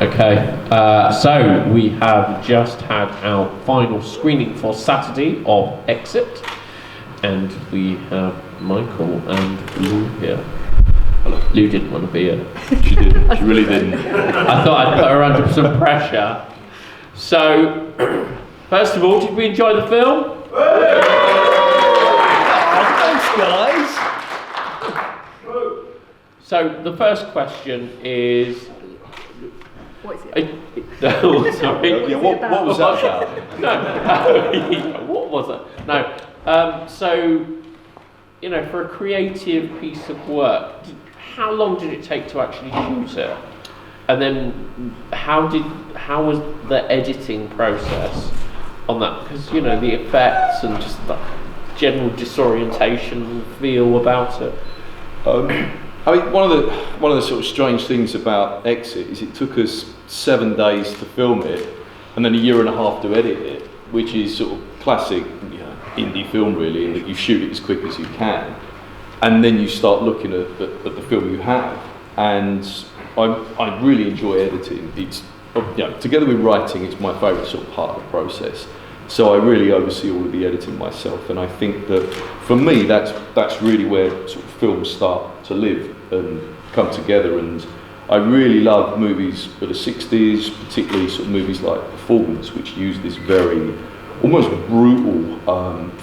Okay, so we have just had our final screening for Saturday of Exit, and we have Michael and Lou here. Lou didn't want to be here. She didn't. She really didn't. I thought I'd put her under some pressure. So, first of all, did we enjoy the film? Thanks, guys. So, the first question is... What is it? Oh, sorry. Yeah, what was that about? No. What was it? No. So, you know, for a creative piece of work, how long did it take to actually shoot it? And then how was the editing process on that? Because, you know, the effects and just the general disorientation feel about it. I mean, one of the sort of strange things about Exit is it took us 7 days to film it, and then a year and a half to edit it, which is sort of classic, you know, indie film really, in that you shoot it as quick as you can, and then you start looking at the film you have. And I really enjoy editing. It's, you know, together with writing, it's my favourite sort of part of the process. So I really oversee all of the editing myself, and I think that for me that's really where sort of films start to live and come together. And I really love movies of the 60s, particularly sort of movies like Performance, which use this very almost brutal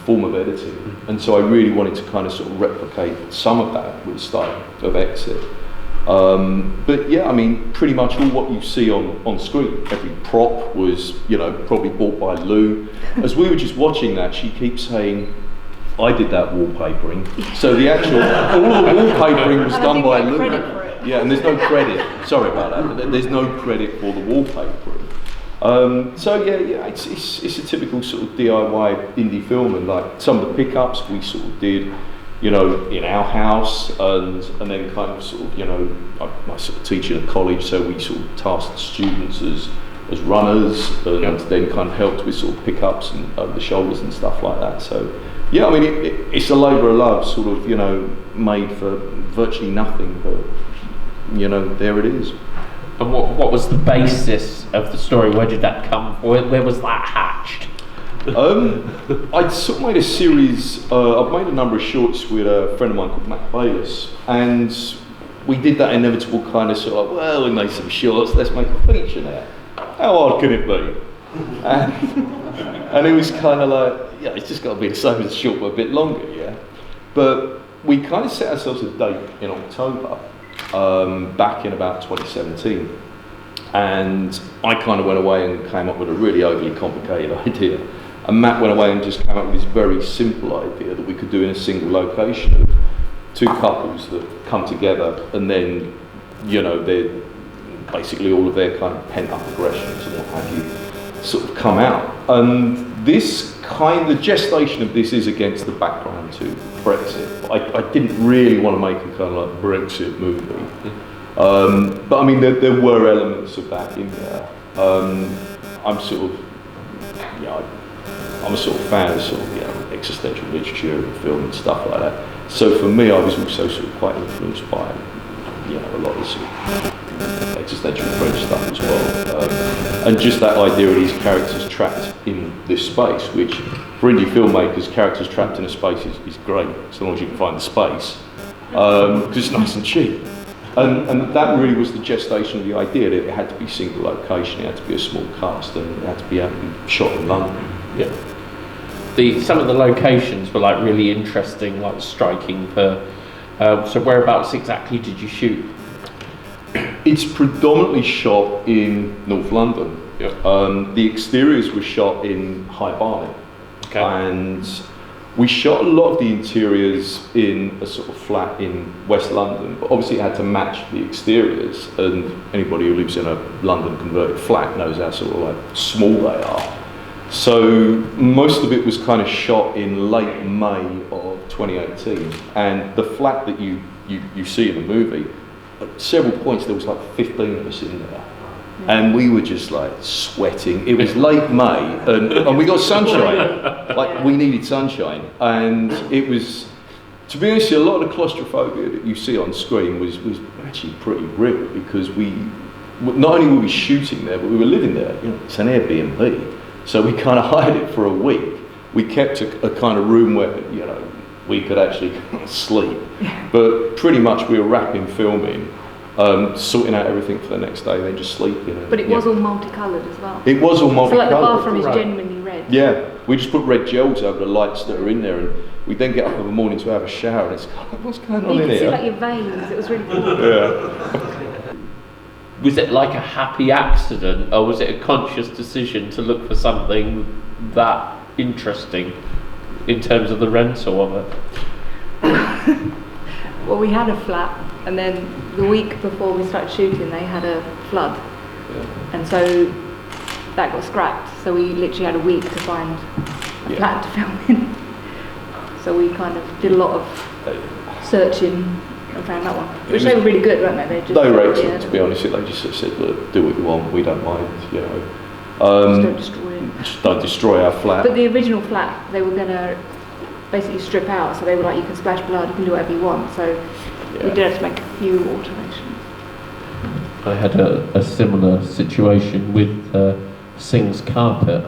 form of editing. And so I really wanted to kind of sort of replicate some of that with the style of Exit. But yeah, I mean, pretty much all what you see on screen, every prop was, you know, probably bought by Lou. As we were just watching that, she keeps saying, I did that wallpapering. So the actual, all the wallpapering was done by Lou. Yeah, and there's no credit, sorry about that, but there's no credit for the wallpapering. So yeah, it's a typical sort of DIY indie film, and like some of the pickups we sort of did, you know, in our house, and then kind of sort of, you know, I sort of teach in a college, so we sort of tasked students as runners, and then kind of helped with sort of pickups and over the shoulders and stuff like that. So yeah, I mean, it's a labour of love, sort of, you know, made for virtually nothing, but you know, there it is. And what was the basis of the story? Where did that come from? Where was that hatched? I'd sort of made a series, I've made a number of shorts with a friend of mine called Matt Bayliss, and we did that inevitable kind of sort of, well, we made some shorts, let's make a feature now. How hard can it be? And it was kind of like, yeah, it's just got to be the same as the short, but a bit longer, yeah. But we kind of set ourselves a date in October, back in about 2017. And I kind of went away and came up with a really overly complicated idea. And Matt went away and just came up with this very simple idea that we could do in a single location of two couples that come together, and then, you know, they're basically all of their kind of pent-up aggressions and what have you sort of come out. And this the gestation of this is against the background to Brexit. I didn't really want to make a kind of like Brexit movie. But I mean, there were elements of that in there. I'm sort of, yeah, I'm a sort of fan of sort of, you know, existential literature and film and stuff like that. So for me, I was also sort of quite influenced by, you know, a lot of sort of existential French stuff as well. And just that idea of these characters trapped in this space, which for indie filmmakers, characters trapped in a space is great, as long as you can find the space, because it's nice and cheap. And that really was the gestation of the idea, that it had to be single location, it had to be a small cast, and it had to be shot in London. Yeah. Some of the locations were like really interesting, like striking. So whereabouts exactly did you shoot? It's predominantly shot in North London. Yep. The exteriors were shot in High Barnet. Okay. And we shot a lot of the interiors in a sort of flat in West London, but obviously it had to match the exteriors, and anybody who lives in a London converted flat knows how sort of like small they are. So most of it was kind of shot in late May of 2018, and the flat that you see in the movie, at several points there was like 15 of us in there. And we were just like sweating. It was late May, and we got sunshine. Like, we needed sunshine, and it was, to be honest, a lot of the claustrophobia that you see on screen was actually pretty real, because we not only were we shooting there, but we were living there. You know, it's an Airbnb, so we kind of hired it for a week. We kept a kind of room where, you know, we could actually sleep, but pretty much we were wrapping, filming, sorting out everything for the next day, then just sleeping. But it was all multicoloured as well. It was all multicoloured. So like the bathroom is genuinely red. Yeah, we just put red gels over the lights that are in there, and we then get up in the morning to have a shower, and it's what's going on you in could here? see like your veins. It was really cool. Yeah. Was it like a happy accident, or was it a conscious decision to look for something that interesting in terms of the rental of it? Well, we had a flat, and then the week before we started shooting, they had a flood, and so that got scrapped. So we literally had a week to find a flat to film in. So we kind of did a lot of searching and found that one, which they were really good, weren't they? They were excellent, to be honest. They just sort of said, "Look, do what you want. We don't mind. You know, just don't destroy it. Just don't destroy our flat." But the original flat, they were gonna basically strip out. So they were like, "You can splash blood. You can do whatever you want." So we did have to make a few alterations. I had a similar situation with Singh's carpet.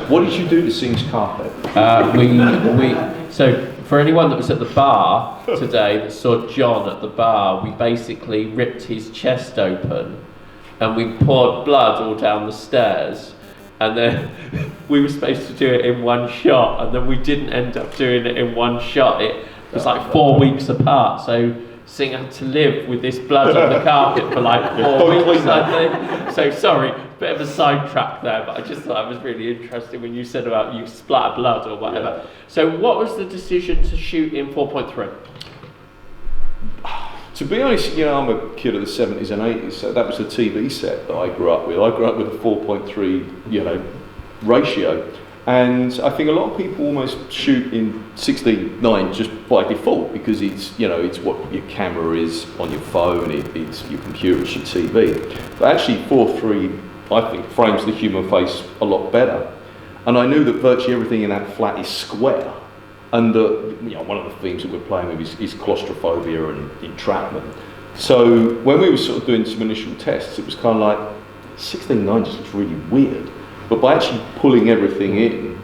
What did you do to Singh's carpet? So for anyone that was at the bar today that saw John at the bar, we basically ripped his chest open and we poured blood all down the stairs, and then we were supposed to do it in one shot, and then we didn't end up doing it in one shot. It was like 4 weeks apart, so Singh had to live with this blood on the carpet for like 4 weeks, I think. So sorry, bit of a sidetrack there, but I just thought it was really interesting when you said about you splatter blood or whatever. Yeah. So what was the decision to shoot in 4.3? To be honest, you know, I'm a kid of the 70s and 80s, so that was the TV set that I grew up with. I grew up with a 4.3, you know, ratio. And I think a lot of people almost shoot in 16:9 just by default, because it's, you know, it's what your camera is on your phone, it's your computer, it's your TV. But actually 4.3, I think, frames the human face a lot better. And I knew that virtually everything in that flat is square. And you know, one of the themes that we're playing with is claustrophobia and entrapment. So when we were sort of doing some initial tests, it was kind of like 16:9 just looks really weird. But by actually pulling everything in,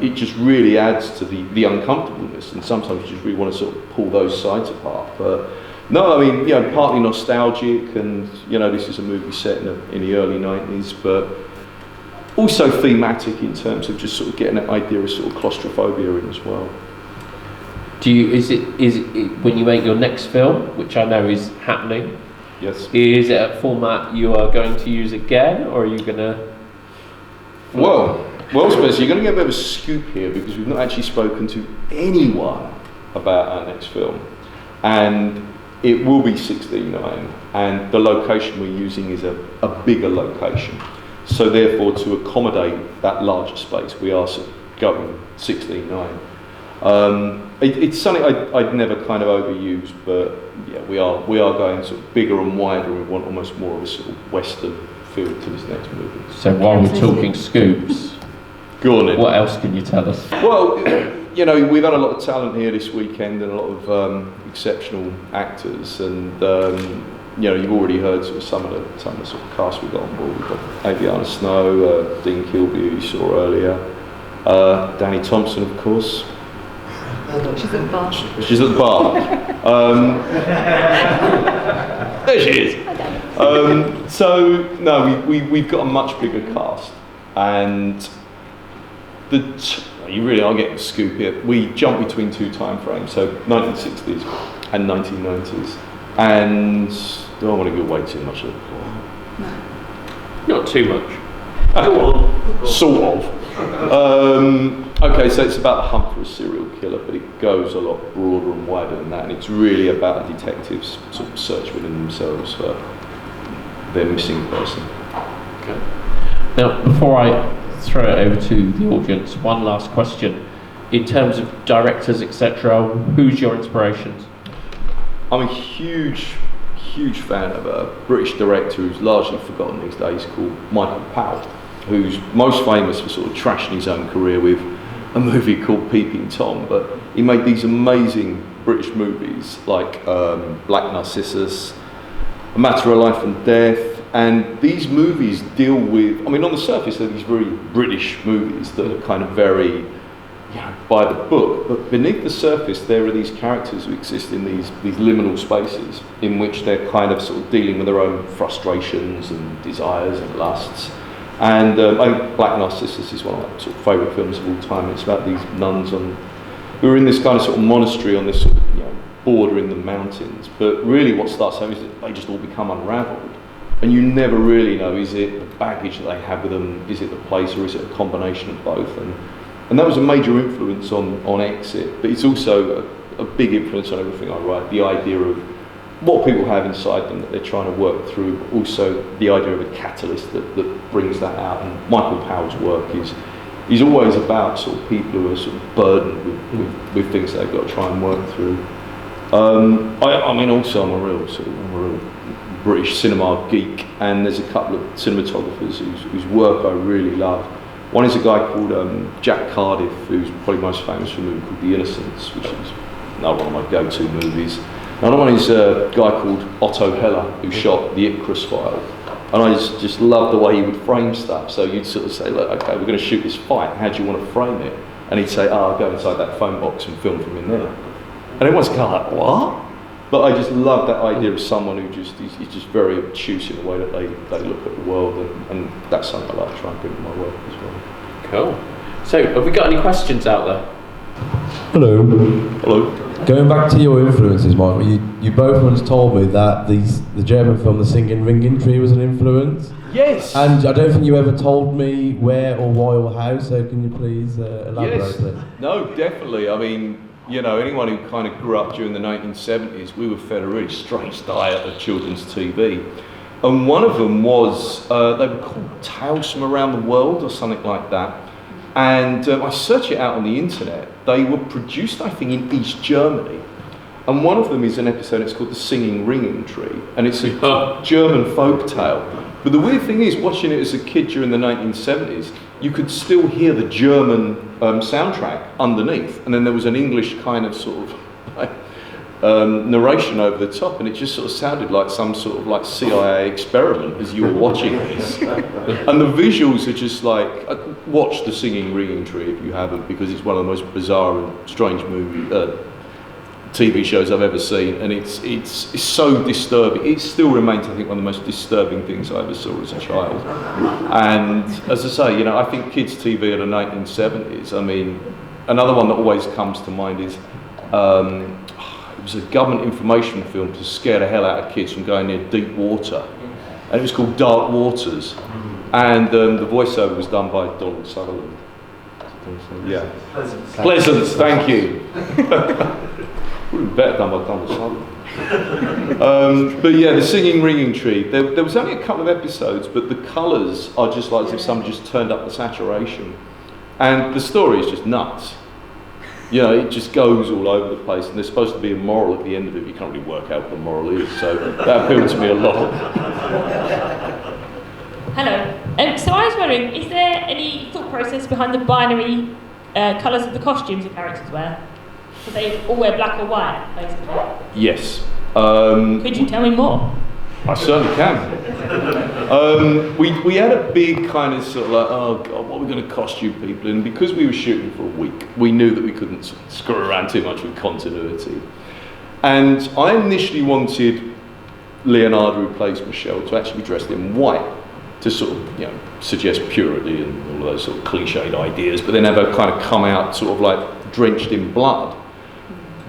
it just really adds to the uncomfortableness, and sometimes you just really want to sort of pull those sides apart. But no, I mean, you know, partly nostalgic, and you know, this is a movie set in the early 90s, but also thematic in terms of just sort of getting that idea of sort of claustrophobia in as well. Is it when you make your next film, which I know is happening? Yes. Is it a format you are going to use again, or are you going to? Well, Spencer, you're going to get a bit of a scoop here, because we've not actually spoken to anyone about our next film, and it will be 16:9, and the location we're using is a bigger location. So therefore, to accommodate that larger space, we are sort of going 16:9. It's something I'd never kind of overused, but yeah, we are going sort of bigger and wider. We want almost more of a sort of Western feel to this next movie. So while we're talking scoops, go on then. What else can you tell us? Well, you know, we've had a lot of talent here this weekend, and a lot of exceptional actors, and you know, you've already heard sort of some of the sort of cast we've got on board. We've got Aviana Snow, Dean Kilby, who you saw earlier, Danny Thompson, of course. She's at the bar. She's at the bar. There she is. So no, we've got a much bigger cast, and you really are getting a scoop here. We jump between two time frames, so 1960s and 1990s, and I don't want to give away too much of it. Not too much. Sort of. Okay, so it's about the hunt for a serial killer, but it goes a lot broader and wider than that, and it's really about a detective's sort of search within themselves for their missing person. Okay. Now, before I throw it over to the audience, one last question. In terms of directors, etc., who's your inspirations? I'm a huge fan of a British director who's largely forgotten these days, called Michael Powell, who's most famous for sort of trashing his own career with a movie called Peeping Tom, but he made these amazing British movies like Black Narcissus, A Matter of Life and Death, and these movies deal with, I mean, on the surface they're these very British movies that are kind of very, by the book, but beneath the surface there are these characters who exist in these liminal spaces in which they're kind of sort of dealing with their own frustrations and desires and lusts. And I think Black Narcissus is one of my sort of favourite films of all time. It's about these nuns who are in this kind of sort of monastery on this sort of, border in the mountains, but really what starts happening is that they just all become unravelled, and you never really know, is it the baggage that they have with them, is it the place, or is it a combination of both? And that was a major influence on Exit, but it's also a big influence on everything I write, the idea of what people have inside them that they're trying to work through, but also the idea of a catalyst that brings that out. And Michael Powell's work is always about sort of people who are sort of burdened with things they've got to try and work through. I mean, also I'm a real British cinema geek, and there's a couple of cinematographers whose work I really love. One is a guy called Jack Cardiff, who's probably most famous for a movie called The Innocents, which is another one of my go-to movies. Another one is a guy called Otto Heller, who shot The Icarus File, and I just love the way he would frame stuff. So you'd sort of say, look, okay, we're going to shoot this fight, how do you want to frame it? And he'd say, I'll go inside that phone box and film from in there. And everyone's kind of like, what? But I just love that idea of someone who is just very obtuse in the way that they look at the world, and that's something I like to try and bring to my work as well. Cool. So, have we got any questions out there? Hello. Hello. Going back to your influences, Michael, you both once told me that the German film The Singing Ringing Tree was an influence. Yes. And I don't think you ever told me where or why or how, so can you please elaborate? Yes. Please? No, definitely. I mean, anyone who kind of grew up during the 1970s, we were fed a really strange diet of children's TV. And one of them was, they were called Tales from Around the World or something like that. And I searched it out on the internet. They were produced, I think, in East Germany. And one of them is an episode, it's called The Singing Ringing Tree. And it's a German folk tale. But the weird thing is, watching it as a kid during the 1970s, you could still hear the German soundtrack underneath, and then there was an English kind of sort of narration over the top, and it just sort of sounded like some sort of like CIA experiment as you were watching this. And the visuals are just like, watch The Singing Ringing Tree if you haven't, because it's one of the most bizarre and strange TV shows I've ever seen, and it's so disturbing. It still remains, I think, one of the most disturbing things I ever saw as a child. And as I say, I think kids' TV in the 1970s. I mean, another one that always comes to mind is it was a government information film to scare the hell out of kids from going near deep water, and it was called Dark Waters, and the voiceover was done by Donald Sutherland. Yeah, Pleasance. Thank you. Would have been better done by Donald Sutherland. But yeah, The Singing Ringing Tree. There was only a couple of episodes, but the colours are just like as if someone just turned up the saturation, and the story is just nuts. It just goes all over the place, and there's supposed to be a moral at the end of it. You can't really work out what the moral is, so that appealed to me a lot. Hello. So I was wondering, is there any thought process behind the binary colours of the costumes the characters wear? So they all wear black or white, basically? Yes. Could you tell me more? I certainly can. We had a big kind of sort of like, oh God, what are we going to costume people? And because we were shooting for a week, we knew that we couldn't screw around too much with continuity. And I initially wanted Leonardo, who plays Michelle, to actually be dressed in white, to sort of, suggest purity and all those sort of cliched ideas, but then have her kind of come out sort of like drenched in blood.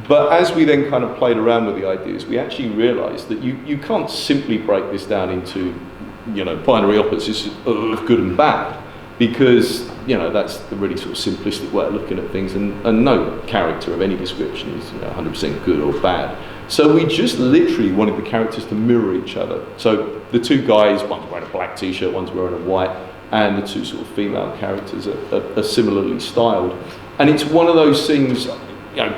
But as we then kind of played around with the ideas, we actually realised that you can't simply break this down into, binary opposites of good and bad, because, that's the really sort of simplistic way of looking at things, and no character of any description is 100% good or bad. So we just literally wanted the characters to mirror each other. So the two guys, one's wearing a black t-shirt, one's wearing a white, and the two sort of female characters are similarly styled. And it's one of those things,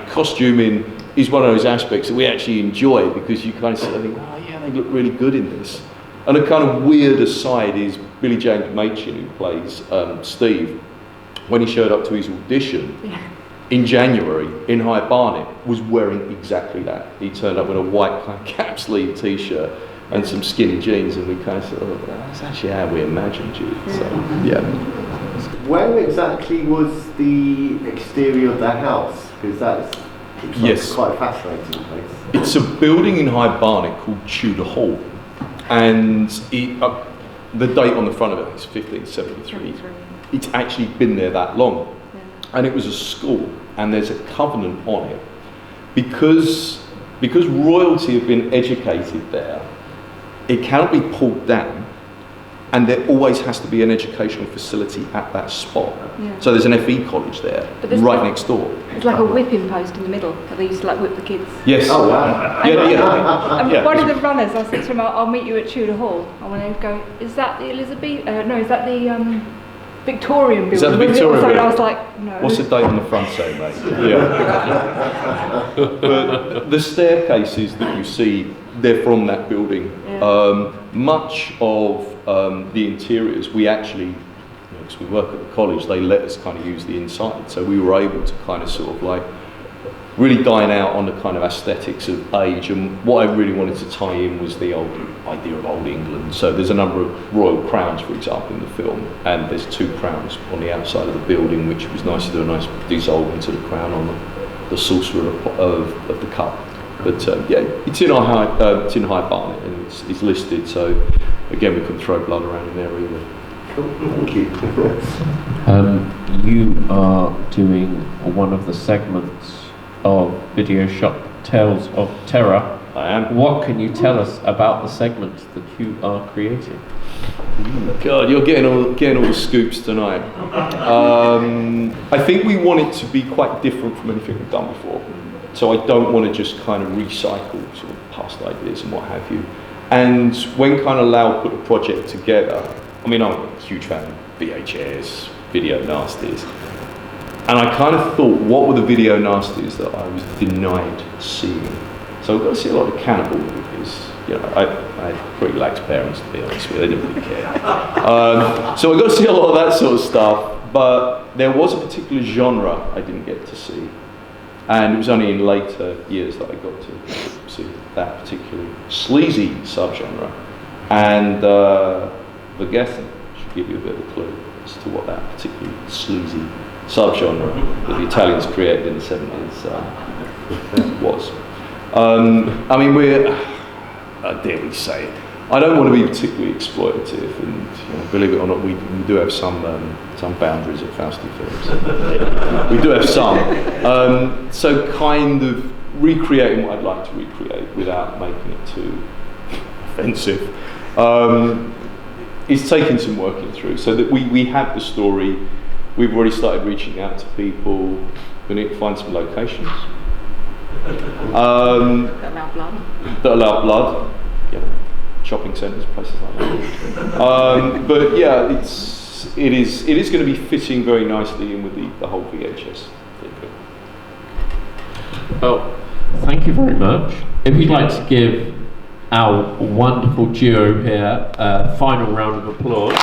costuming is one of those aspects that we actually enjoy, because you kind of sort of think, oh yeah, they look really good in this. And a kind of weird aside is Billy James Machin, who plays Steve, when he showed up to his audition in January in High Barnet, was wearing exactly that. He turned up with a white kind of cap sleeve t-shirt. and some skinny jeans, and we kind of thought, oh, that's actually how we imagined you. So, yeah. Where exactly was the exterior of the house? Because that's Yes. quite a fascinating place. It's a building in High Barnet called Tudor Hall, and the date on the front of it is 1573. It's actually been there that long, and it was a school, and there's a covenant on it because royalty have been educated there. It cannot be pulled down, and there always has to be an educational facility at that spot. Yeah. So there's an FE college there, But there's right like- next door. It's like a whipping post in the middle that they used to like whip the kids. Yes. Oh, wow. Yeah. And Yeah. one of the runners, I said to him, I'll meet you at Tudor Hall. I want to go, is that the Elizabeth? No, is that the Victorian building? Is that the Victorian So I building? was like, no. What's the date on the front say, mate? Yeah. But the staircases that you see, they're from that building. Yeah. Much of the interiors, we actually, because we work at the college, they let us kind of use the inside. So we were able to kind of sort of like really dine out on the kind of aesthetics of age, and what I really wanted to tie in was the old idea of old England. So there's a number of royal crowns, for example, in the film, and there's 2 crowns on the outside of the building, which was nice to do a nice dissolve into the crown on the saucer of the cup. But yeah, it's in High Barnet, and it's listed. So again, we couldn't throw blood around in there either. Cool, thank you. You are doing one of the segments of Video Shop Tales of Terror. I am. What can you tell us about the segment that you are creating? God, you're getting all the scoops tonight. I think we want it to be quite different from anything we've done before. So I don't want to just kind of recycle sort of past ideas and what have you. And when kind of Lau put the project together, I mean, I'm a huge fan of VHS, video nasties. And I kind of thought, what were the video nasties that I was denied seeing? So I've got to see a lot of cannibal movies. You know, I had pretty lax parents, to be honest with you. They didn't really care. So I got to see a lot of that sort of stuff. But there was a particular genre I didn't get to see. And it was only in later years that I got to see that particularly sleazy subgenre. And Vergessen should give you a bit of a clue as to what that particularly sleazy subgenre that the Italians created in the 70s was. I mean, dare we say it, I don't want to be particularly exploitative, and believe it or not, we do have some boundaries at Fausti Films. We do have some. So kind of recreating what I'd like to recreate without making it too offensive. It's taking some working through, so that we have the story. We've already started reaching out to people. We need to find some locations That allow blood. that allow blood. Yeah, shopping centres, places like that. But yeah, it is going to be fitting very nicely in with the whole VHS thing. Well, thank you very much. If you'd like to give our wonderful duo here a final round of applause.